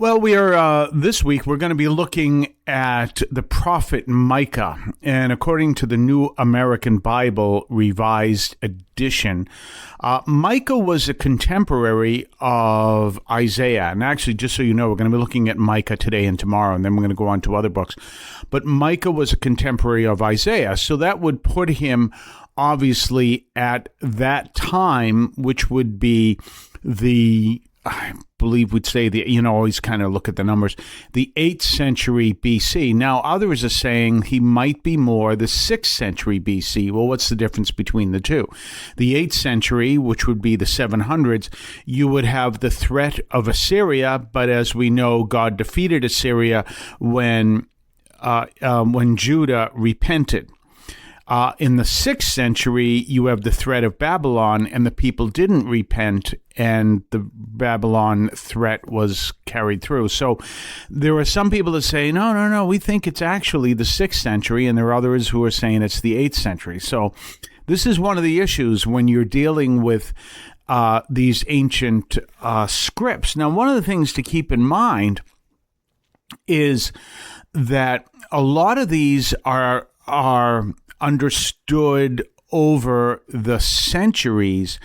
Well, we are this week. We're going to be looking at the prophet Micah, and according to the New American Bible Revised Edition, Micah was a contemporary of Isaiah. And actually, just so you know, we're going to be looking at Micah today and tomorrow, and then we're going to go on to other books. But Micah was a contemporary of Isaiah, so that would put him obviously at that time, which would be I believe we'd say always kind of look at the numbers, the 8th century BC. Now, others are saying he might be more the 6th century BC. Well, what's the difference between the two? The 8th century, which would be the 700s, you would have the threat of Assyria, but as we know, God defeated Assyria when Judah repented. In the 6th century, you have the threat of Babylon, and the people didn't repent, and the Babylon threat was carried through. So there are some people that say, no, we think it's actually the 6th century, and there are others who are saying it's the 8th century. So this is one of the issues when you're dealing with these ancient scripts. Now, one of the things to keep in mind is that a lot of these are understood over the centuries,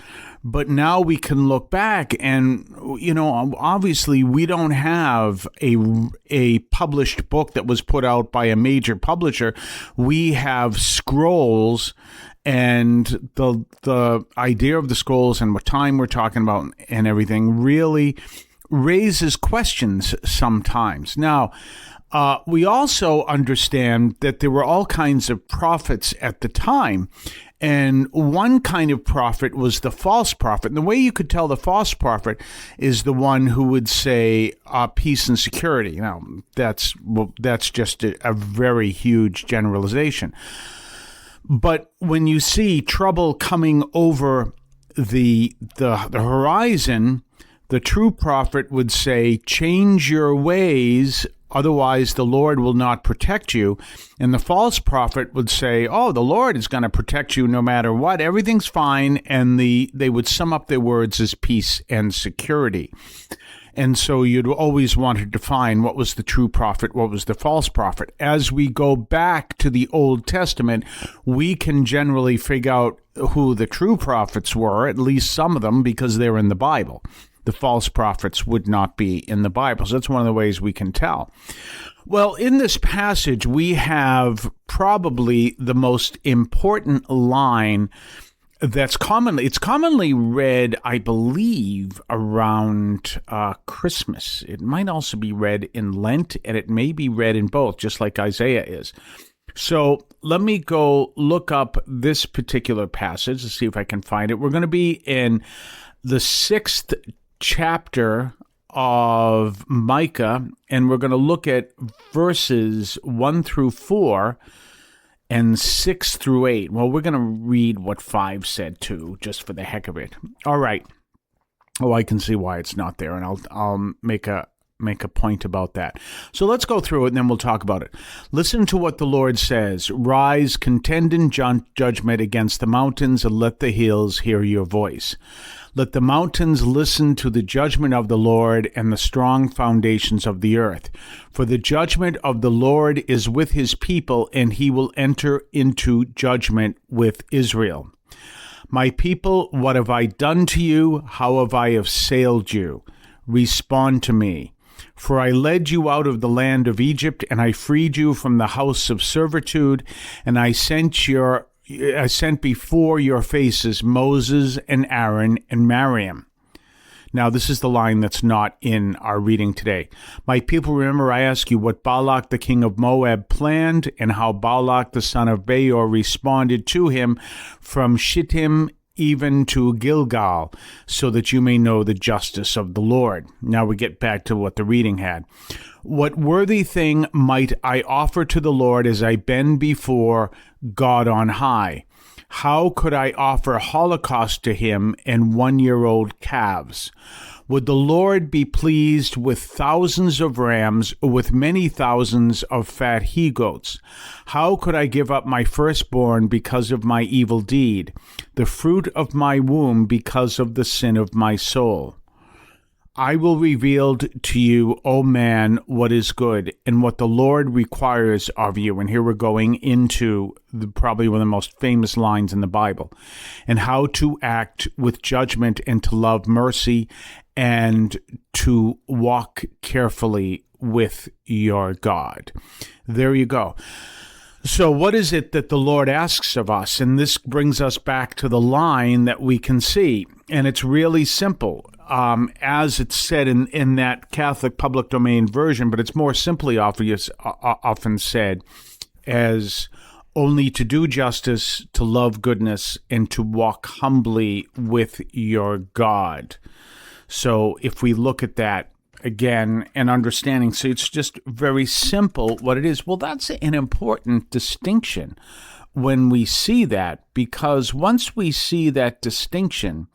but now we can look back and, obviously we don't have a published book that was put out by a major publisher. We have scrolls, and the idea of the scrolls and what time we're talking about and everything really raises questions sometimes. Now, we also understand that there were all kinds of prophets at the time, and one kind of prophet was the false prophet. And the way you could tell the false prophet is the one who would say peace and security. Now, that's just a very huge generalization. But when you see trouble coming over the horizon, the true prophet would say, change your ways, otherwise the Lord will not protect you. And the false prophet would say, the Lord is going to protect you no matter what. Everything's fine. And they would sum up their words as peace and security. And so you'd always want to define what was the true prophet, what was the false prophet. As we go back to the Old Testament, we can generally figure out who the true prophets were, at least some of them, because they're in the Bible. The false prophets would not be in the Bible. So that's one of the ways we can tell. Well, in this passage, we have probably the most important line it's commonly read, I believe, around Christmas. It might also be read in Lent, and it may be read in both, just like Isaiah is. So let me go look up this particular passage to see if I can find it. We're going to be in the 6th chapter of Micah, and we're going to look at verses 1 through 4 and 6 through 8. Well, we're going to read what 5 said too, just for the heck of it. All right. Oh, I can see why it's not there, and I'll make a point about that. So let's go through it, and then we'll talk about it. Listen to what the Lord says. Rise, contend in judgment against the mountains, and let the hills hear your voice. Let the mountains listen to the judgment of the Lord and the strong foundations of the earth. For the judgment of the Lord is with his people, and he will enter into judgment with Israel. My people, what have I done to you? How have I assailed you? Respond to me. For I led you out of the land of Egypt, and I freed you from the house of servitude, and I sent before your faces Moses and Aaron and Miriam. Now, this is the line that's not in our reading today. My people, remember, I ask you what Balak the king of Moab planned, and how Balak the son of Beor responded to him from Shittim even to Gilgal, so that you may know the justice of the Lord. Now we get back to what the reading had. What worthy thing might I offer to the Lord as I bend before God on high? How could I offer holocaust to him and 1-year-old calves? Would the Lord be pleased with thousands of rams, or with many thousands of fat he-goats? How could I give up my firstborn because of my evil deed, the fruit of my womb because of the sin of my soul? I will reveal to you, O man, what is good and what the Lord requires of you. And here we're going into probably one of the most famous lines in the Bible, and how to act with judgment and to love mercy and to walk carefully with your God. There you go. So what is it that the Lord asks of us? And this brings us back to the line that we can see. And it's really simple, as it's said in that Catholic public domain version, but it's more simply often said as only to do justice, to love goodness, and to walk humbly with your God. So if we look at that again and understanding, so it's just very simple what it is. Well, that's an important distinction when we see that, because once we see that distinction,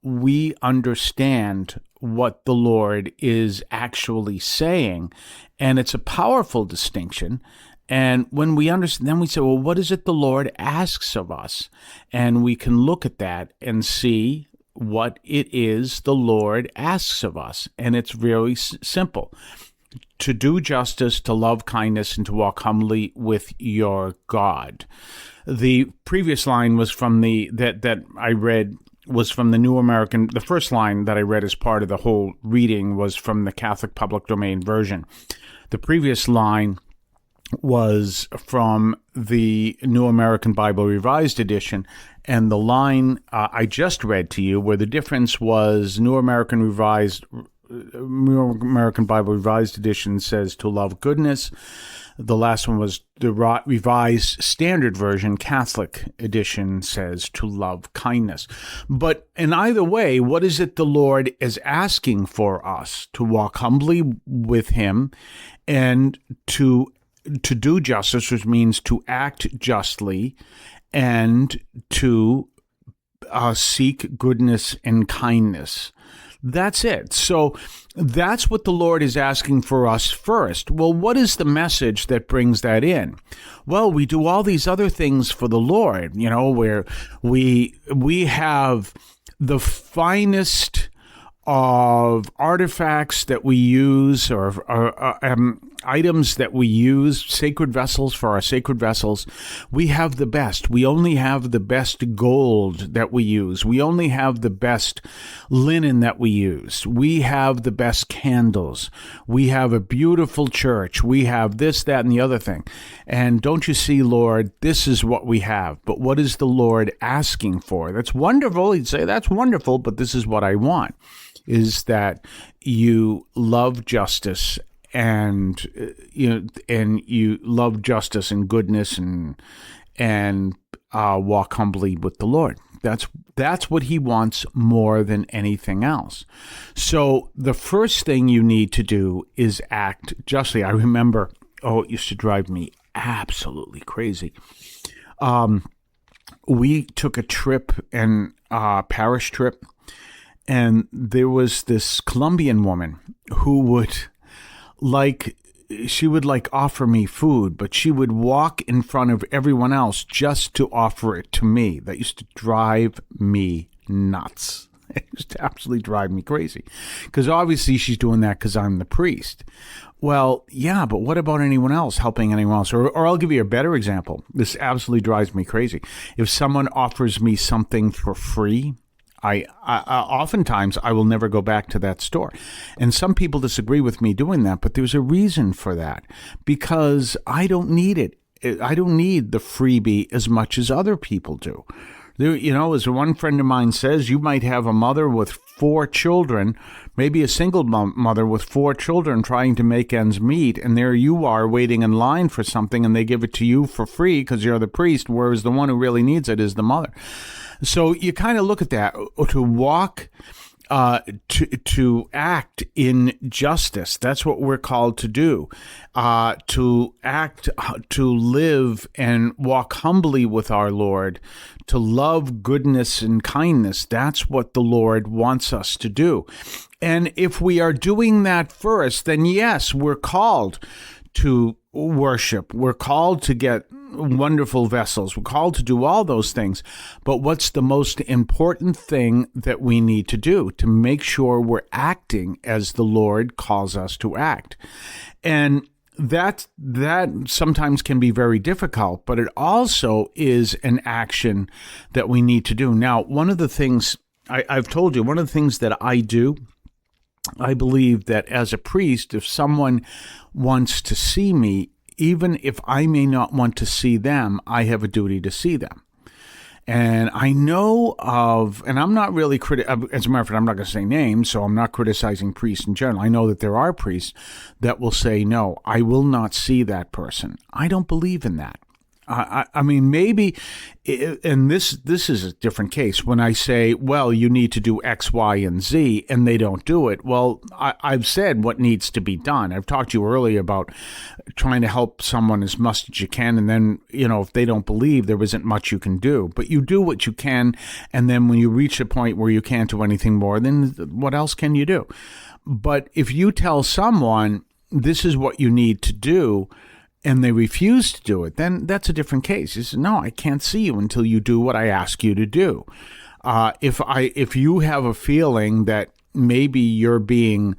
we understand what the Lord is actually saying, and it's a powerful distinction. And when we understand, then we say, well, what is it the Lord asks of us? And we can look at that and see what it is the Lord asks of us. And it's very simple: to do justice, to love kindness, and to walk humbly with your God. The previous line was from that I read was from the New American. The first line that I read as part of the whole reading was from the Catholic public domain version. The previous line was from the New American Bible Revised Edition, and the line I just read to you, where the difference was New American Bible Revised Edition says to love goodness. The last one was the Revised Standard Version, Catholic Edition, says to love kindness. But in either way, what is it the Lord is asking for us? To walk humbly with Him and to do justice, which means to act justly, and to seek goodness and kindness. That's it. So that's what the Lord is asking for us first. Well, what is the message that brings that in? Well, we do all these other things for the Lord, where we have the finest of artifacts that we use, or items that we use, sacred vessels for our sacred vessels. We have the best. We only have the best gold that we use. We only have the best linen that we use. We have the best candles. We have a beautiful church. We have this, that, and the other thing. And don't you see, Lord, this is what we have. But what is the Lord asking for? That's wonderful. He'd say, that's wonderful, but this is what I want, is that you love justice, and you love justice and goodness, and walk humbly with the Lord. That's what He wants more than anything else. So the first thing you need to do is act justly. I remember, it used to drive me absolutely crazy. We took a trip, parish trip, and there was this Colombian woman who would offer me food, but she would walk in front of everyone else just to offer it to me. That used to drive me nuts. It used to absolutely drive me crazy, because obviously she's doing that because I'm the priest. Well, yeah, but what about anyone else, helping anyone else? Or I'll give you a better example. This absolutely drives me crazy. If someone offers me something for free, I oftentimes I will never go back to that store. And some people disagree with me doing that, but there's a reason for that, because I don't need it. I don't need the freebie as much as other people do. As one friend of mine says, you might have a mother with 4 children, maybe a single mother with 4 children trying to make ends meet, and there you are waiting in line for something, and they give it to you for free because you're the priest, whereas the one who really needs it is the mother. So you kind of look at that, to walk, to act in justice. That's what we're called to do, to act, to live and walk humbly with our Lord, to love goodness and kindness. That's what the Lord wants us to do. And if we are doing that first, then yes, we're called to worship. We're called to get wonderful vessels. We're called to do all those things. But what's the most important thing that we need to do to make sure we're acting as the Lord calls us to act? And that sometimes can be very difficult, but it also is an action that we need to do. Now, one of the things I've told you, one of the things that I do, I believe that as a priest, if someone wants to see me, even if I may not want to see them, I have a duty to see them. And I know of, and I'm not really, as a matter of fact, I'm not going to say names, so I'm not criticizing priests in general. I know that there are priests that will say, no, I will not see that person. I don't believe in that. I mean, maybe, and this is a different case. When I say, well, you need to do X, Y, and Z, and they don't do it, well, I've said what needs to be done. I've talked to you earlier about trying to help someone as much as you can, and then, if they don't believe, there isn't much you can do. But you do what you can, and then when you reach a point where you can't do anything more, then what else can you do? But if you tell someone, this is what you need to do, and they refuse to do it, then that's a different case. You say, no, I can't see you until you do what I ask you to do. If you have a feeling that maybe you're being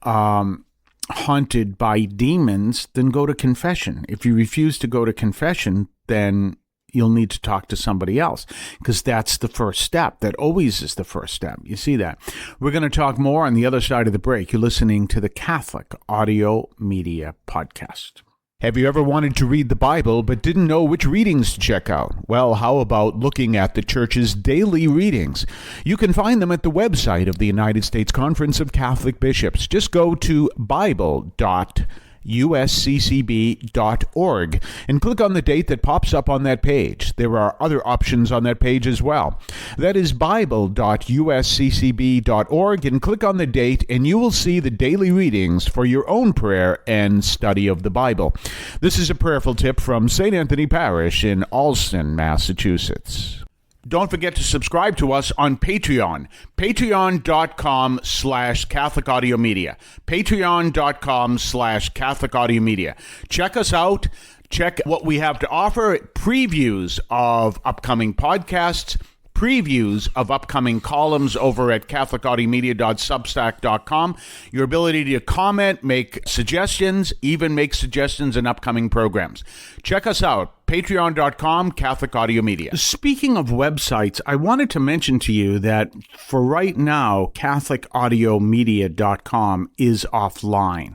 haunted by demons, then go to confession. If you refuse to go to confession, then you'll need to talk to somebody else, because that's the first step. That always is the first step. You see that? We're going to talk more on the other side of the break. You're listening to the Catholic Audio Media Podcast. Have you ever wanted to read the Bible but didn't know which readings to check out? Well, how about looking at the Church's daily readings? You can find them at the website of the United States Conference of Catholic Bishops. Just go to bible.usccb.org and click on the date that pops up on that page. There are other options on that page as well. That is bible.usccb.org, and click on the date and you will see the daily readings for your own prayer and study of the Bible. This is a prayerful tip from St. Anthony Parish in Allston, Massachusetts. Don't forget to subscribe to us on Patreon. Patreon.com/Catholic Audio Media. Patreon.com/Catholic Audio Media. Check us out. Check what we have to offer. Previews of upcoming podcasts. Previews of upcoming columns over at catholicaudiomedia.substack.com. Your ability to comment, make suggestions, even make suggestions in upcoming programs. Check us out, patreon.com, Catholic Audio Media. Speaking of websites, I wanted to mention to you that for right now, catholicaudiomedia.com is offline.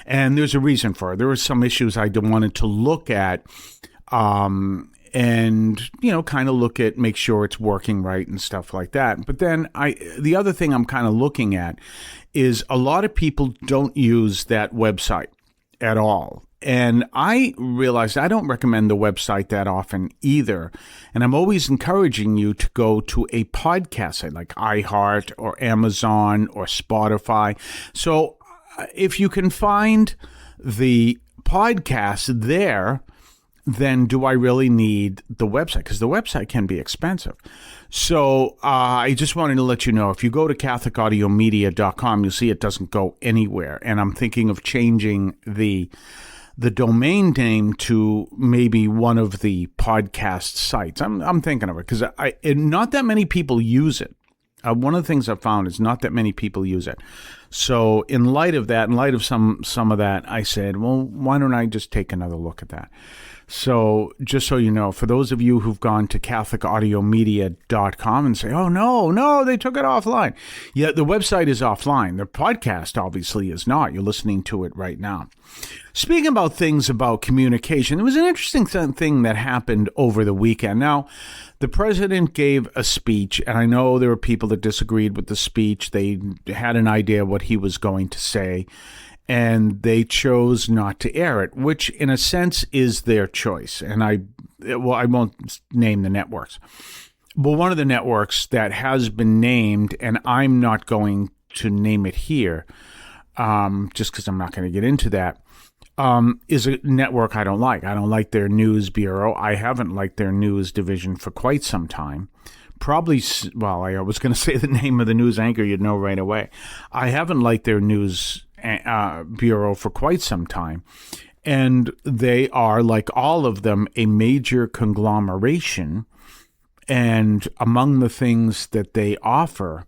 And there's a reason for it. There are some issues I wanted to look at, and, kind of make sure it's working right and stuff like that. But then the other thing I'm kind of looking at is a lot of people don't use that website at all. And I realized I don't recommend the website that often either. And I'm always encouraging you to go to a podcast site like iHeart or Amazon or Spotify. So if you can find the podcast there, then do I really need the website? Because the website can be expensive. So I just wanted to let you know, if you go to catholicaudiomedia.com, you'll see it doesn't go anywhere. And I'm thinking of changing the domain name to maybe one of the podcast sites. I'm thinking of it because not that many people use it. One of the things I've found is not that many people use it. So in light of that, in light of some of that, I said, well, why don't I just take another look at that? So just so you know, for those of you who've gone to catholicaudiomedia.com and say, oh, no, they took it offline. Yeah, the website is offline. The podcast obviously is not. You're listening to it right now. Speaking about things about communication, there was an interesting thing that happened over the weekend. Now, the president gave a speech, and I know there were people that disagreed with the speech. They had an idea what he was going to say, and they chose not to air it, which in a sense is their choice. And I won't name the networks. But one of the networks that has been named, and I'm not going to name it here, just because I'm not going to get into that, is a network I don't like. I don't like their news bureau. I haven't liked their news division for quite some time. Probably, well, I was going to say the name of the news anchor, you'd know right away. I haven't liked their news bureau for quite some time. And they are, like all of them, a major conglomeration. And among the things that they offer,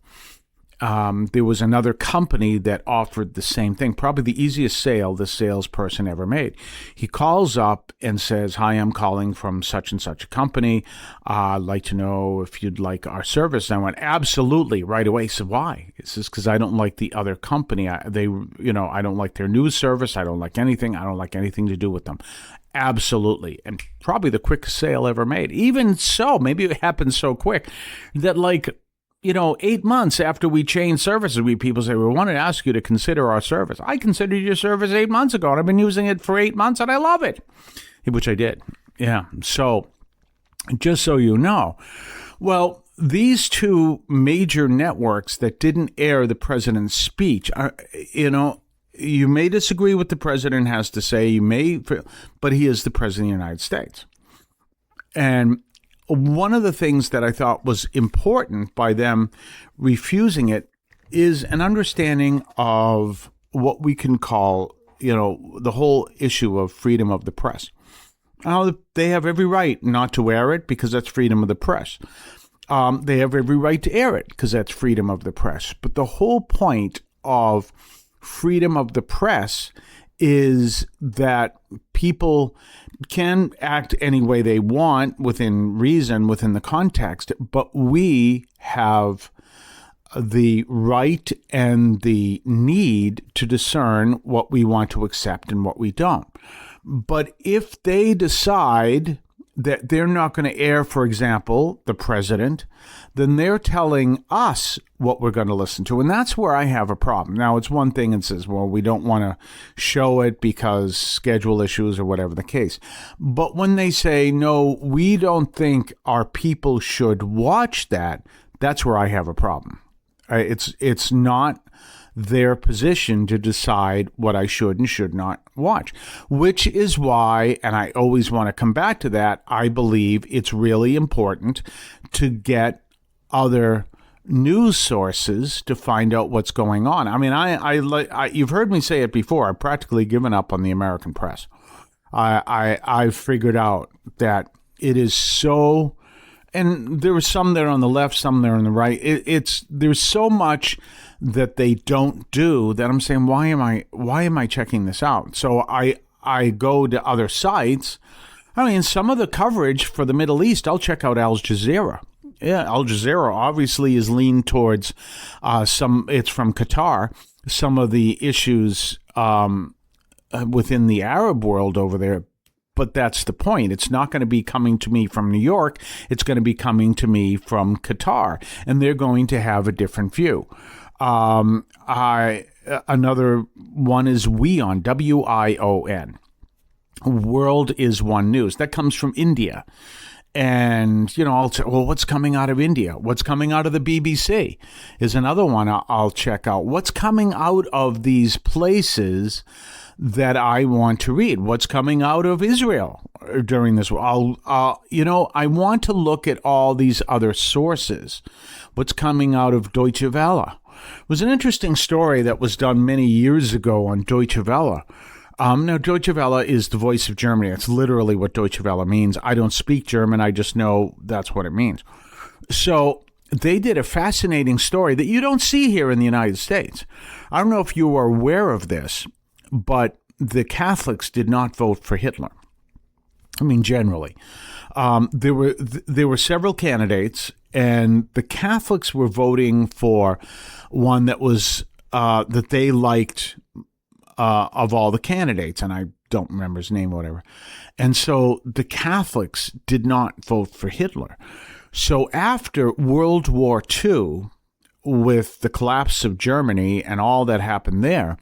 there was another company that offered the same thing, probably the easiest sale the salesperson ever made. He calls up and says, "Hi, I'm calling from such and such a company. I'd like to know if you'd like our service." And I went, "Absolutely," right away. He said, "Why?" He says, "Because I don't like the other company. I don't like their news service. I don't like anything. I don't like anything to do with them." Absolutely. And probably the quickest sale ever made. Even so, maybe it happened so quick that 8 months after we changed services, people say, "We wanted to ask you to consider our service." I considered your service 8 months ago, and I've been using it for 8 months, and I love it, which I did. Yeah. So just so you know, well, these two major networks that didn't air the president's speech, you may disagree with the president has to say, but he is the president of the United States. And one of the things that I thought was important by them refusing it is an understanding of what we can call, the whole issue of freedom of the press. Now, they have every right not to air it because that's freedom of the press. They have every right to air it because that's freedom of the press. But the whole point of freedom of the press is that people can act any way they want within reason, within the context, but we have the right and the need to discern what we want to accept and what we don't. But if they decide that they're not going to air, for example, the president, then they're telling us what we're going to listen to. And that's where I have a problem. Now, it's one thing and says, well, we don't want to show it because schedule issues or whatever the case. But when they say, no, we don't think our people should watch that, that's where I have a problem. It's not their position to decide what I should and should not watch, which is why, and I always want to come back to that, I believe it's really important to get other news sources to find out what's going on. I mean, I you've heard me say it before. I've practically given up on the American press. I've figured out that it is so, and there were some there on the left, some there on the right. There's so much that they don't do that I'm saying, why am I checking this out? So I go to other sites. I mean, some of the coverage for the Middle East, I'll check out Al Jazeera. Yeah, Al Jazeera obviously is leaned towards it's from Qatar. Some of the issues within the Arab world over there. But that's the point. It's not going to be coming to me from New York. It's going to be coming to me from Qatar, and they're going to have a different view. Another one is WION, WION. World is One News. That comes from India. And, I'll say, well, what's coming out of India? What's coming out of the BBC is another one I'll check out. What's coming out of these places that I want to read? What's coming out of Israel during this? I want to look at all these other sources. What's coming out of Deutsche Welle? It was an interesting story that was done many years ago on Deutsche Welle. Now, Deutsche Welle is the voice of Germany. That's literally what Deutsche Welle means. I don't speak German. I just know that's what it means. So they did a fascinating story that you don't see here in the United States. I don't know if you are aware of this, but the Catholics did not vote for Hitler. I mean, generally. There were several candidates, and the Catholics were voting for one that was that they liked of all the candidates, and I don't remember his name or whatever. And so the Catholics did not vote for Hitler. So after World War II, with the collapse of Germany and all that happened there,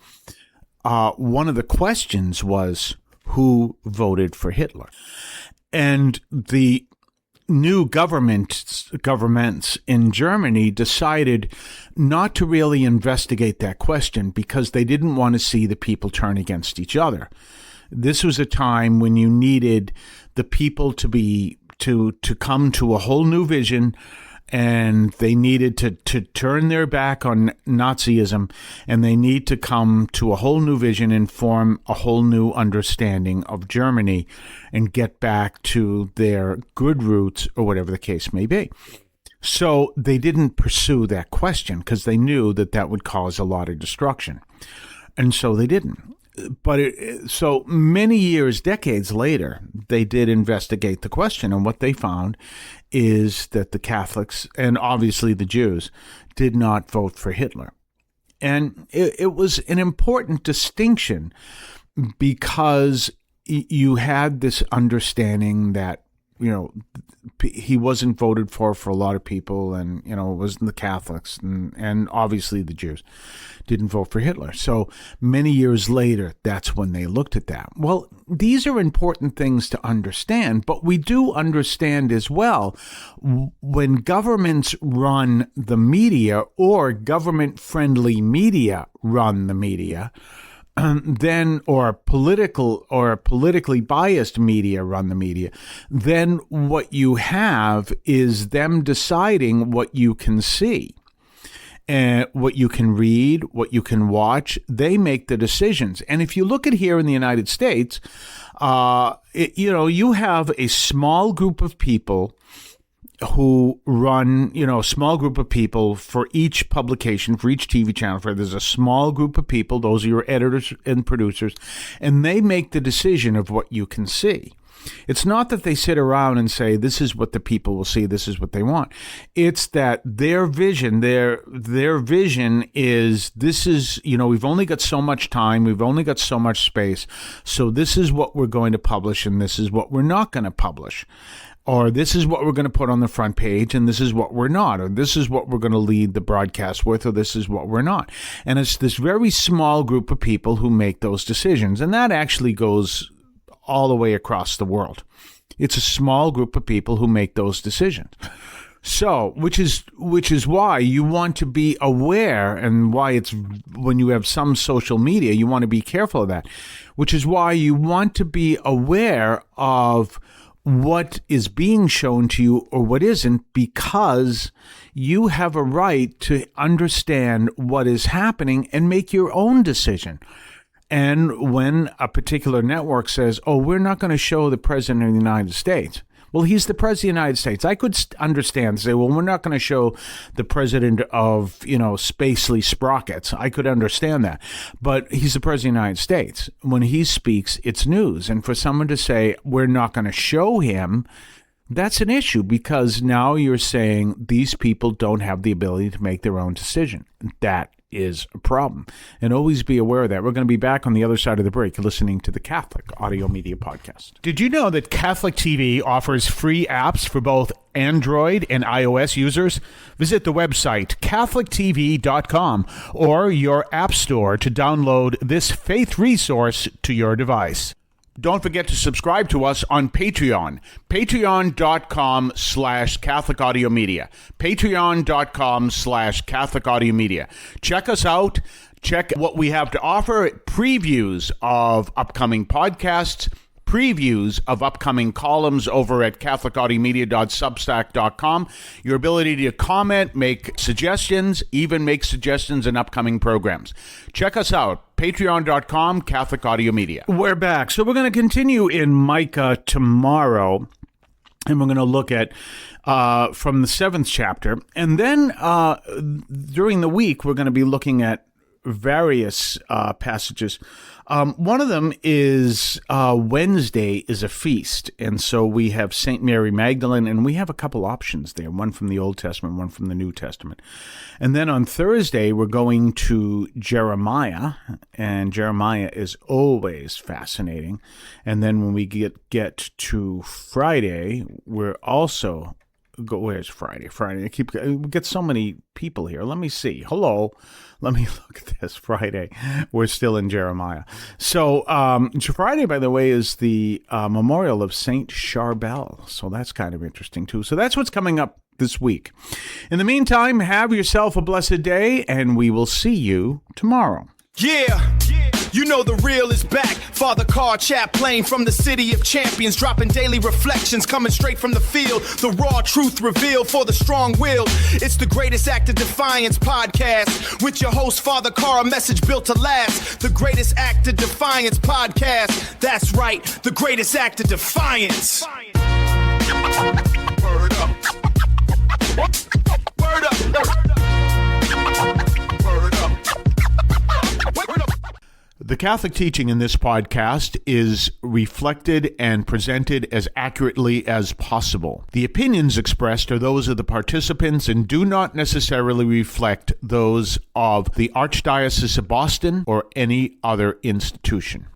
one of the questions was, who voted for Hitler? And the new governments in Germany decided not to really investigate that question because they didn't want to see the people turn against each other. This was a time when you needed the people to come to a whole new vision and they needed to turn their back on Nazism, and they need to come to a whole new vision and form a whole new understanding of Germany and get back to their good roots, or whatever the case may be. So they didn't pursue that question because they knew that that would cause a lot of destruction. And so they didn't. But so many years, decades later, they did investigate the question. And what they found is that the Catholics, and obviously the Jews, did not vote for Hitler. And it was an important distinction because you had this understanding that, he wasn't voted for a lot of people, and, it wasn't the Catholics, and obviously the Jews didn't vote for Hitler. So many years later, that's when they looked at that. Well, these are important things to understand, but we do understand as well when governments run the media, or government-friendly media run the media, or politically biased media run the media, then what you have is them deciding what you can see and what you can read, what you can watch. They make the decisions. And if you look at here in the United States, you have a small group of people who run, a small group of people for each publication, for each TV channel. There's a small group of people, those are your editors and producers, and they make the decision of what you can see. It's not that they sit around and say, this is what the people will see, this is what they want. It's that their vision, their vision is, this is, we've only got so much time, we've only got so much space, so this is what we're going to publish, and this is what we're not going to publish. Or this is what we're going to put on the front page, and this is what we're not. Or this is what we're going to lead the broadcast with, or this is what we're not. And it's this very small group of people who make those decisions. And that actually goes all the way across the world. It's a small group of people who make those decisions. So, which is why you want to be aware, and why it's, when you have some social media, you want to be careful of that, which is why you want to be aware of what is being shown to you or what isn't, because you have a right to understand what is happening and make your own decision. And when a particular network says, we're not going to show the President of the United States, well, he's the President of the United States. I could understand, say, well, we're not going to show the President of, Spacely Sprockets. I could understand that. But he's the President of the United States. When he speaks, it's news. And for someone to say, we're not going to show him, that's an issue, because now you're saying these people don't have the ability to make their own decision. That is a problem. And always be aware of that. We're going to be back on the other side of the break, listening to the Catholic Audio Media Podcast. Did you know that Catholic TV offers free apps for both Android and iOS users? Visit the website catholictv.com or your app store to download this faith resource to your device. Don't forget to subscribe to us on Patreon. Patreon.com/Catholic Audio Media. Patreon.com/Catholic Audio Media. Check us out. Check what we have to offer. Previews of upcoming podcasts. Previews of upcoming columns over at catholicaudiomedia.substack.com. Your ability to comment, make suggestions, even make suggestions in upcoming programs. Check us out. Patreon.com, Catholic Audio Media. We're back. So we're going to continue in Micah tomorrow, and we're going to look at from the 7th chapter. And then during the week, we're going to be looking at various passages. One of them is Wednesday is a feast, and so we have St. Mary Magdalene, and we have a couple options there, one from the Old Testament, one from the New Testament. And then on Thursday, we're going to Jeremiah, and Jeremiah is always fascinating. And then when we get to Friday, we're also... Where's Friday? We get so many people here. Let me see. Hello. Let me look at this. Friday. We're still in Jeremiah. So Friday, by the way, is the memorial of Saint Charbel. So that's kind of interesting, too. So that's what's coming up this week. In the meantime, have yourself a blessed day, and we will see you tomorrow. Yeah. You know the real is back. Father Carr Chaplain from the city of champions, dropping daily reflections coming straight from the field. The raw truth revealed for the strong-willed. It's the Greatest Act of Defiance podcast with your host Father Carr, a message built to last. The Greatest Act of Defiance podcast. That's right, the Greatest Act of Defiance. Word up. Word up. Word up. The Catholic teaching in this podcast is reflected and presented as accurately as possible. The opinions expressed are those of the participants and do not necessarily reflect those of the Archdiocese of Boston or any other institution.